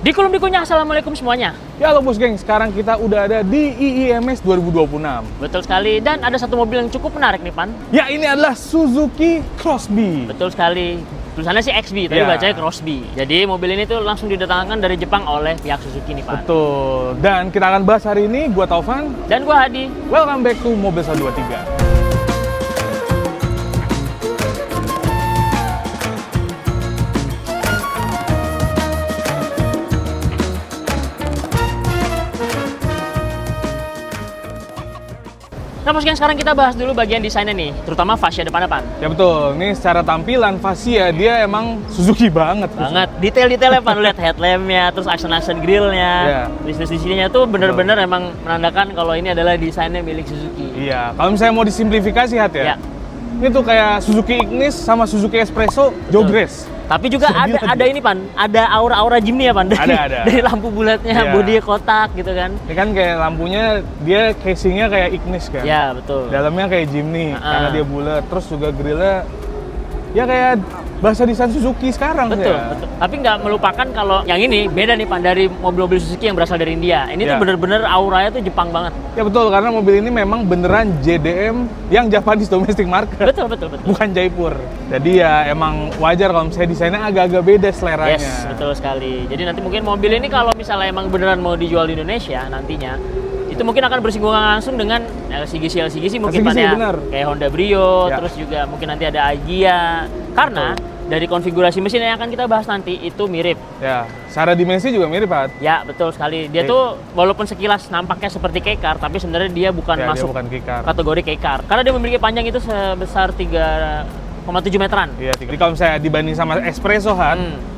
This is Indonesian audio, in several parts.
Dikulum-dikunyah, assalamualaikum semuanya. Ya halo bos geng, sekarang kita udah ada di IIMS 2026. Betul sekali, dan ada satu mobil yang cukup menarik nih Pan. Ya ini adalah Suzuki Crosby. Betul sekali. Tulisannya sih XB, tapi bacanya Crosby. Jadi mobil ini tuh langsung didatangkan dari Jepang oleh pihak Suzuki nih Pan. Betul. Dan kita akan bahas hari ini, gua Taufan. Dan gua Hadi. Welcome back to Mobil 123. Nah, bos, sekarang kita bahas dulu bagian desainnya nih, terutama fascia depan-depan. Ya betul, ini secara tampilan fascia dia emang Suzuki banget. Detail-detailnya Pan, lihat headlampnya, terus aksen-aksen grillnya, bisnis di sininya tuh bener-bener emang menandakan kalau ini adalah desainnya milik Suzuki. Iya, kalau misalnya mau disimplifikasi ya. Ini tuh kayak Suzuki Ignis sama Suzuki Espresso Jogres. Tapi juga ada ini Pan, ada aura-aura Jimny ya Pan. Ada. Dari lampu bulatnya, bodinya kotak gitu kan. Ini kan kayak lampunya, dia casingnya kayak Ignis kan. Iya, betul. Dalamnya kayak Jimny, karena dia bulat. Terus juga grillnya, ya kayak bahasa desain Suzuki sekarang. Betul. Tapi nggak melupakan kalau yang ini beda nih Pan, dari mobil-mobil Suzuki yang berasal dari India. Ini tuh bener-bener auranya tuh Jepang banget. Ya betul, karena mobil ini memang beneran JDM yang Japanese Domestic Market. Betul. Bukan Jaipur. Jadi ya emang wajar kalau misalnya desainnya agak-agak beda seleranya. Yes, betul sekali. Jadi nanti mungkin mobil ini kalau misalnya emang beneran mau dijual di Indonesia nantinya, itu mungkin akan bersinggungan langsung dengan LCGC mungkin Pan ya. Kayak Honda Brio, terus juga mungkin nanti ada Agya. Karena dari konfigurasi mesin yang akan kita bahas nanti itu mirip. Ya, secara dimensi juga mirip, Pak. Ya, betul sekali. Dia tuh walaupun sekilas nampaknya seperti K-Car, tapi sebenarnya dia bukan masuk kategori K-Car. Karena dia memiliki panjang itu sebesar 3,7 meteran. Iya, jadi kalau misalnya dibanding sama Espresso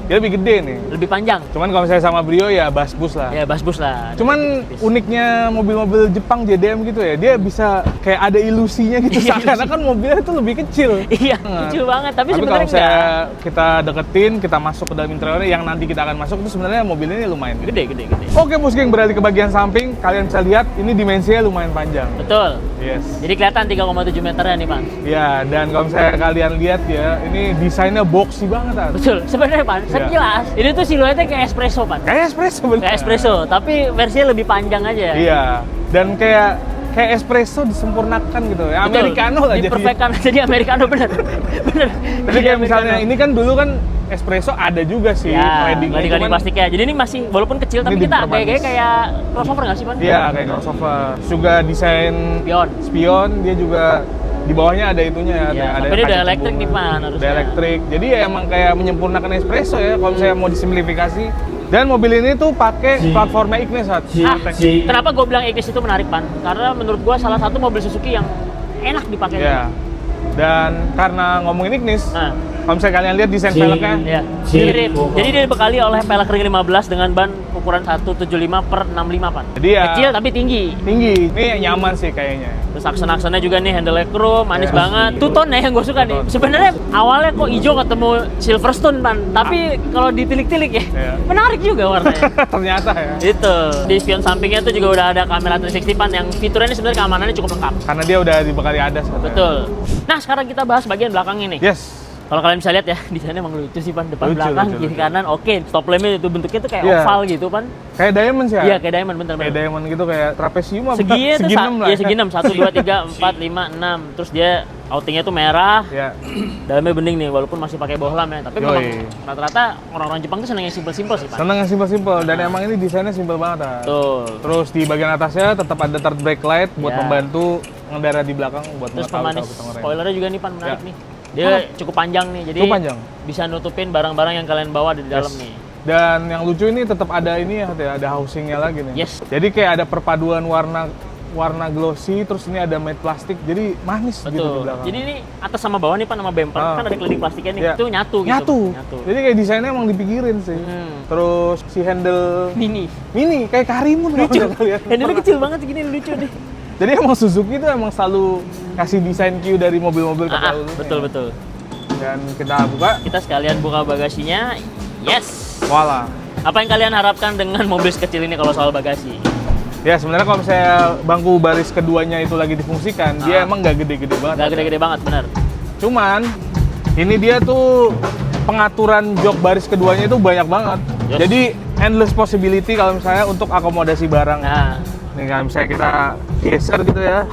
dia lebih gede nih. Lebih panjang. Cuman kalau misalnya sama Brio ya basbus lah. Ya, basbus lah. Cuman uniknya mobil-mobil Jepang JDM gitu ya, dia bisa kayak ada ilusinya gitu. Karena kan mobilnya itu lebih kecil. Iya, kecil banget. Tapi kalau sebenarnya misalnya kita deketin, kita masuk ke dalam interiornya, yang nanti kita akan masuk itu sebenarnya mobil ini lumayan gede. Oke, bos geng, beralih ke bagian samping. Kalian bisa lihat ini dimensinya lumayan panjang. Betul. Yes. Jadi kelihatan 3,7 meter ya nih, Pan. Ya, dan kalau misalnya kalian lihat ya, ini desainnya boxy banget, Pan. Betul. Sebenarnya, Pan, sekilas ini tuh siluetnya kayak Espresso, Pan. Kayak Espresso, bener. Kayak Espresso, tapi versinya lebih panjang aja. Iya. Dan kayak Espresso disempurnakan gitu ya. Americano lah jadi. Diperfectkan jadi Americano, bener. Tapi kayak misalnya ini kan dulu kan Espresso ada juga sih cladding plastiknya. Jadi ini masih walaupun kecil tapi kita kayak crossover nggak sih, Pan? Iya, kayak crossover. Juga desain spion, dia juga di bawahnya ada itunya ya. Tapi dia udah elektrik nih, Pan, harusnya. Udah elektrik. Jadi ya emang kayak menyempurnakan Espresso ya kalau saya mau disimplifikasi. Dan mobil ini tuh pakai platformnya Ignis, kenapa gue bilang Ignis itu menarik, Pan? Karena menurut gue salah satu mobil Suzuki yang enak dipakai. Iya. Dan karena ngomongin Ignis, kalau misalnya kalian lihat desain velgnya mirip. Jadi dia dibekali oleh pelek ring 15 dengan ban ukuran 175/65, Pan. Jadi ya kecil tapi tinggi. Ini nyaman sih kayaknya. Terus aksen-aksennya juga nih, handle chrome, manis banget. Two-tone ya yang gue suka nih. Sebenarnya awalnya kok hijau ketemu Silverstone, Pan. Tapi kalau ditilik-tilik ya, menarik juga warnanya. Ternyata ya. Itu. Di spion sampingnya tuh juga udah ada kamera 360, Pan, yang fiturnya ini sebenarnya keamanannya cukup lengkap. Karena dia udah dibekali ADAS. Betul. Nah, sekarang kita bahas bagian belakang ini. Yes. Kalau kalian bisa lihat ya, desainnya emang lucu sih, Pan. Depan belakang, kiri kanan, oke. Stop lampnya itu bentuknya tuh kayak oval gitu, Pan. Kayak diamond sih ya? Iya, kayak diamond, bener. Kayak diamond gitu, kayak trapesium apa? Segi 6 lah. Iya, segi 6. 1, 2, 3, 4, 5, 6. Terus dia outingnya tuh merah. Iya. Dalamnya bening nih, walaupun masih pakai bohlam ya. Tapi memang rata-rata orang-orang Jepang tuh seneng yang simpel-simpel sih, Pan. Seneng yang simpel-simpel, dan emang ini desainnya simpel banget. Tuh. Terus di bagian atasnya tetap ada third brake light buat membantu pengendara di belakang buat terus pemanis spoilernya juga nih, Pan, menarik nih. Dia cukup panjang nih, jadi bisa nutupin barang-barang yang kalian bawa di dalam nih. Dan yang lucu ini tetap ada ini ya, ada housingnya lagi nih. Yes. Jadi kayak ada perpaduan warna glossy, terus ini ada matte plastik, jadi manis. Betul. Gitu di belakang. Jadi ini atas sama bawah nih, Pan, sama bumper kan ada klinik plastiknya nih, itu nyatu. Jadi kayak desainnya emang dipikirin sih. Terus si handle mini kayak Karimun. Lucu. Handle kecil banget segini, lucu nih. Jadi emang Suzuki itu emang selalu kasih desain Q dari mobil-mobil terdahulu. Betul. Dan kita buka. Kita sekalian buka bagasinya. Yes. Voila. Apa yang kalian harapkan dengan mobil sekecil ini kalau soal bagasi? Ya sebenarnya kalau misalnya bangku baris keduanya itu lagi difungsikan, dia emang nggak gede-gede banget. Nggak gede-gede banget, benar. Cuman ini dia tuh pengaturan jok baris keduanya itu banyak banget. Yes. Jadi endless possibility kalau misalnya untuk akomodasi barang. Nah, Nih kan misalnya kita geser gitu ya.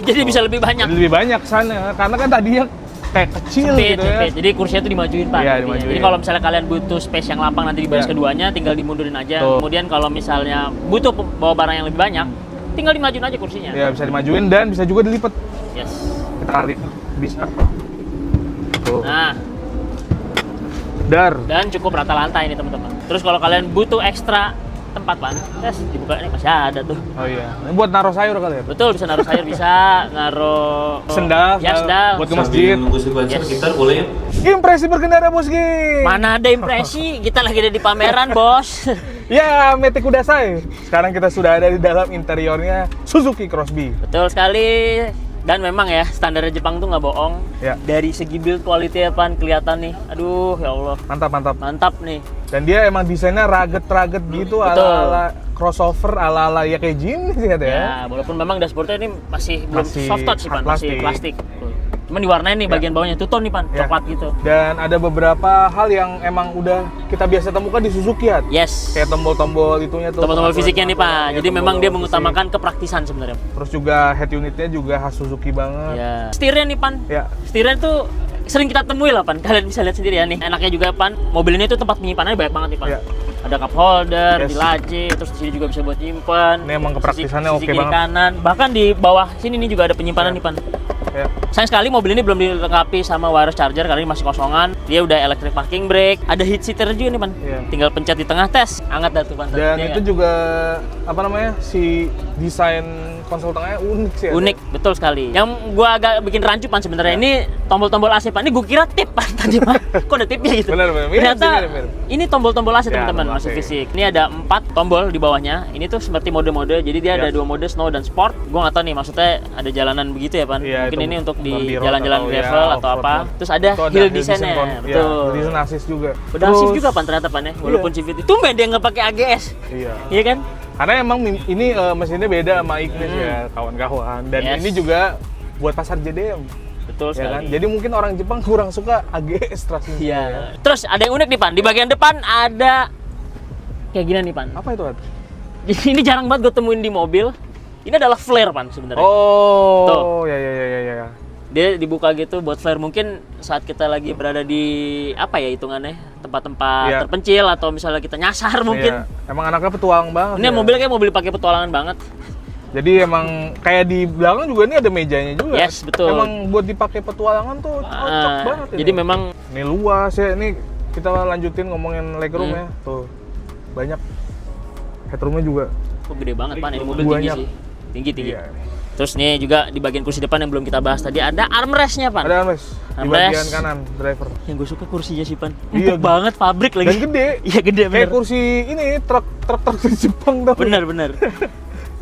jadi bisa lebih banyak. Jadi lebih banyak sana karena kan tadinya kayak kecil gitu ya. Sempit. Jadi kursinya tuh dimajuin Pak. Iya, Intinya. dimajuin. Jadi kalau misalnya kalian butuh space yang lapang nanti di baris Iya. keduanya, tinggal dimundurin aja. Tuh. Kemudian kalau misalnya butuh bawa barang yang lebih banyak, tinggal dimajuin aja kursinya. Ya bisa dimajuin dan bisa juga dilipat. Yes. Kita lipat bisa. Tuh. Nah, Dar. dan cukup rata lantai ini teman-teman. Terus kalau kalian butuh ekstra tempat Pak, tes dibuka ini masih ada tuh. Oh iya. Ini buat naruh sayur kali ya. Betul, bisa naruh sayur, bisa naruh Sendal. ya, sendal. Buat ke masjid. Nunggu sequencer Yes. gitar boleh ya? Impresi berkendara Bosgi. Mana ada impresi, kita lagi ada di pameran, Bos. Ya, Matic Kudasai. Sekarang kita sudah ada di dalam interiornya Suzuki Crossby. Betul sekali. Dan memang ya, standar Jepang tuh nggak bohong. Ya. Dari segi build quality ya, Pan, kelihatan nih. Aduh, ya Allah. Mantap, mantap. Mantap nih. Dan dia emang desainnya rugged gitu, Betul. ala-ala crossover, ala-ala ya kayak Jimny sih ya. Ya, walaupun memang dashboardnya ini masih belum Masih soft touch sih, Pan. hard Masih plastik. plastik. Tuh. Cuman diwarnain nih bagian bawahnya. Two tone nih, Pan. Ya. Coklat gitu. Dan ada beberapa hal yang emang udah kita biasa temukan di Suzuki ya. Yes. Kayak tombol-tombol itunya tuh. Tombol-tombol fisiknya nih, Pak. Ya, Jadi memang dia tombol-tombol mengutamakan kepraktisan sebenarnya. fisik. Terus juga head unitnya juga khas Suzuki banget. Ya. Setirnya nih, Pan. Ya. Setirnya tuh sering kita temui lah, Pan. Kalian bisa lihat sendiri ya nih. Enaknya juga, Pan. Mobil ini tuh tempat penyimpanannya banyak banget nih, Pan. Ya. Ada cup holder, Yes. di laci, terus di sini juga bisa buat nyimpan. Ini emang kepraktisannya Sisi oke kiri banget. kanan. Bahkan di bawah sini nih juga ada penyimpanan Ya. nih, Pan. Ya. Sayang sekali mobil ini belum dilengkapi sama wireless charger karena ini masih kosongan. Dia udah electric parking brake, ada heat seater juga nih, Pan. Iya. Tinggal pencet di tengah, tes, angkat dah tuh, Pan. Dan Iya itu nggak? juga apa namanya si desain konsol tengahnya unik sih. Unik, betul sekali. Yang gua agak bikin rancu, Pan, sebenarnya Ya. ini tombol-tombol AC, Pan. Ini gua kira tip, Pan, tadi, Pan. Kok ada tipnya gitu? Benar, benar. Mirip Ternyata sih, mirip. ini tombol-tombol AC, Ya, teman-teman, tombol masih AC. fisik. Ini ada 4 tombol di bawahnya. Ini tuh seperti mode-mode. Jadi dia ada Ya. 2 mode, snow dan sport. Gua nggak tahu nih, maksudnya ada jalanan begitu ya, Pan. Iya, Mungkin itu ini untuk di bumpy road jalan-jalan atau gravel ya, atau off-road apa. road. Terus ada Itu hill desain desainnya. ya, Betul. desain Asis juga. Udah Asis juga, Pan, ternyata, Pan, ya. Walaupun CVT. Tumben dia nggak pakai AGS. Iya. Iya kan? Karena emang ini mesinnya beda sama Ignis ya, kawan-kawan. Dan Yes. ini juga buat pasar JDM. Betul Ya kan? sekali. Jadi mungkin orang Jepang kurang suka AGS transmisi. Iya. Terus ada yang unik nih, Pan. Di bagian depan ada kayak gini nih, Pan. Apa itu, Ad? Ini jarang banget gue temuin di mobil. Ini adalah flare, Pan, sebenarnya. Oh, ya. Dia dibuka gitu buat flare. Mungkin saat kita lagi berada di apa ya hitungannya, tempat-tempat Iya. terpencil atau misalnya kita nyasar mungkin. Iya. Emang anaknya petualang banget. Ini ya. mobilnya kayak mobil pakai petualangan banget. Jadi emang kayak di belakang juga ini ada mejanya juga. Yes, betul. Emang buat dipakai petualangan tuh cocok banget. Jadi ini. memang Ini luas ya. Ini kita lanjutin ngomongin legroom ya. Tuh banyak. Headroomnya juga. gede banget, Pan. Ini mobil Banyak. tinggi sih. Tinggi. Iya. Terus nih juga di bagian kursi depan yang belum kita bahas tadi ada armrestnya, Pan. Ada armrest di Armrest. bagian kanan driver. Yang gue suka kursinya sih, Pan. Iya, Empuk banget, pabrik lagi. Dan gede. Iya, gede Kayak bener. kursi ini truk di Jepang tuh. Bener.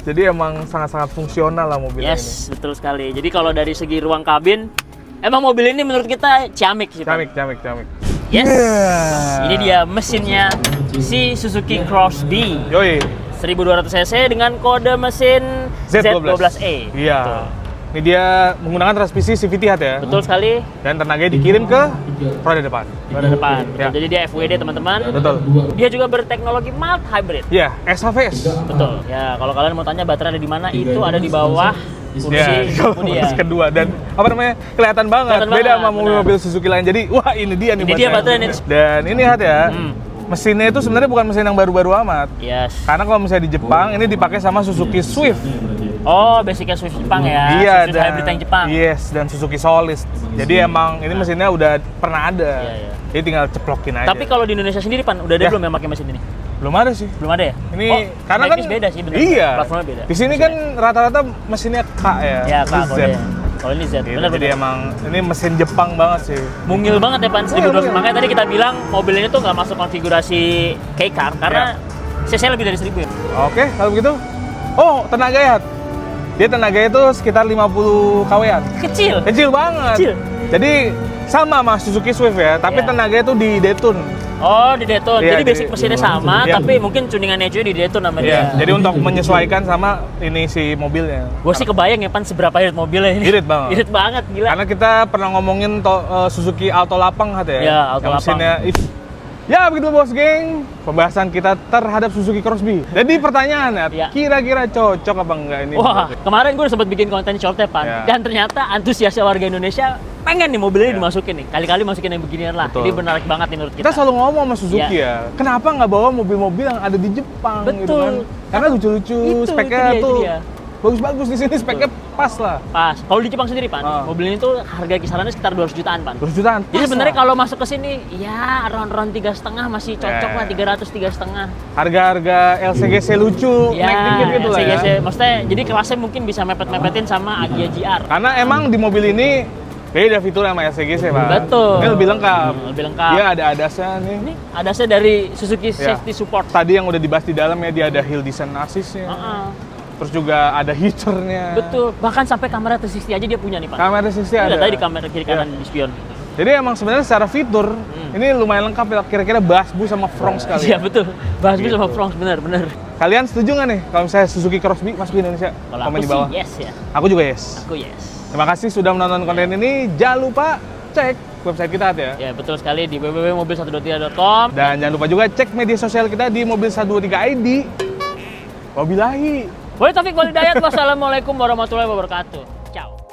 Jadi emang sangat-sangat fungsional lah mobil ini. Yes, betul sekali. Jadi kalau dari segi ruang kabin, emang mobil ini menurut kita ciamik sih, Pan. Camik. Yes. Yeah. Ini dia mesinnya si Suzuki Crossby Yoi. 1200 cc dengan kode mesin Z12E. Iya. Betul. Ini dia menggunakan transmisi CVT hat ya. Betul sekali. Dan tenaganya dikirim ke roda depan. Roda depan. Betul. Ya. Jadi dia FWD, teman-teman. Betul. Dia juga berteknologi mild hybrid. Iya, SHVS. Betul. Ya, kalau kalian mau tanya baterai ada di mana, itu ada di bawah kursi Ya, kemudian. kursi kedua dan apa namanya kelihatan banget Kelihatan beda banget, sama mobil-mobil Suzuki lain. Jadi wah ini dia nih Ini dia baterai nih. Dan ini hat ya. Hmm. Mesinnya itu sebenarnya bukan mesin yang baru-baru amat. Yes. Karena kalau misalnya di Jepang ini dipakai sama Suzuki Swift. Oh, basicnya Swift Jepang ya. Iya, Swift hybrid yang Jepang. Yes, dan Suzuki Solis. Jadi emang ini mesinnya udah pernah ada. Iya. Jadi tinggal ceplokin aja. Tapi kalau di Indonesia sendiri, Pan, udah ada Ya. belum yang pakai mesin ini? belum ada sih. Belum ada ya? Ini oh, karena kan Lexus beda sih, bener. Iya. Platformnya beda. Di sini kan rata-rata mesinnya K ya. Ya, Kak, Z. kode. Kalau ini Z, Gitu, bener. jadi emang ini mesin Jepang banget sih. Mungil banget ya, Pan, 1200. Mungil. Makanya tadi kita bilang mobil ini tuh nggak masuk konfigurasi K-Car karena Ya. cc lebih dari 1000 ya. Oke, kalau begitu. Oh, tenaga ya. Dia tenaganya itu sekitar 50 kW-an. Kecil. Kecil banget. Kecil. Jadi sama mas Suzuki Swift ya, tapi Iya. tenaganya itu di detune. Oh, di detune. Iya, jadi basic jadi- mesinnya sama, Iya. tapi mungkin tuningannya juga di detune sama Iya, dia. jadi untuk menyesuaikan sama ini si mobilnya. Gue sih kebayang ya, Pan, seberapa irit mobilnya ini. Irit banget. Irit banget, gila. Karena kita pernah ngomongin Suzuki Alto Lapang hat ya. Iya, Alto yang Lapang. mesinnya Ya begitu bos geng, pembahasan kita terhadap Suzuki Crosby. Jadi pertanyaan Ya. kira-kira cocok apa enggak ini? Wah, kemarin gue sempat bikin konten short Pan, Ya. dan ternyata antusiasnya warga Indonesia pengen nih mobil ini Ya. dimasukin nih. Kali-kali masukin yang beginian lah. Betul. Jadi menarik banget nih menurut Kita kita. selalu ngomong sama Suzuki ya, kenapa nggak bawa mobil-mobil yang ada di Jepang gitu Betul. kan? Karena lucu-lucu, Itu speknya dia, itu tuh dia. bagus-bagus di sini, speknya pas lah. Pas. Kalau di Jepang sendiri, Pan, Ah. mobil ini tuh harga kisarannya sekitar 200 jutaan, Pan. 200 jutaan. Jadi pas sebenarnya lah. kalau masuk ke sini, ya round 3,5 masih cocok Ya. lah, 300-3,5. Harga-harga LCGC lucu, naik dikit gitu lah ya. LCGC. Maksudnya jadi kelasnya mungkin bisa mepet-mepetin sama Agya GR. Karena emang di mobil ini beda fitur sama LCGC, Pak. Betul. Ini lebih lengkap. Lebih lengkap. Dia ada adasnya nih. Ini adasnya dari Suzuki Ya. Safety Support. Tadi yang udah dibahas di dalam ya, dia ada hill descent assist-nya. Heeh. Terus juga ada heater-nya. Betul. Bahkan sampai kamera 360 aja dia punya nih, Pak. Kamera assist-nya Lihat ada. tadi di kamera kiri kanan di spion. Jadi emang sebenarnya secara fitur ini lumayan lengkap ya. Kira-kira Basbu sama Frong sekali. Iya, betul. Bahas Gitu. sama Front, bener. Kalian setuju nggak nih kalau misalnya Suzuki Crosby masuk ke Indonesia? Kalau Komen aku di bawah. sih yes ya. Aku juga yes. Aku yes. Terima kasih sudah menonton konten ini. Jangan lupa cek website kita ya. Ya, betul sekali di www.mobil123.com. Dan jangan lupa juga cek media sosial kita di Mobil123 ID. Wabillahi. Boleh Taufik Walhidayat. Wassalamualaikum warahmatullahi wabarakatuh. Ciao.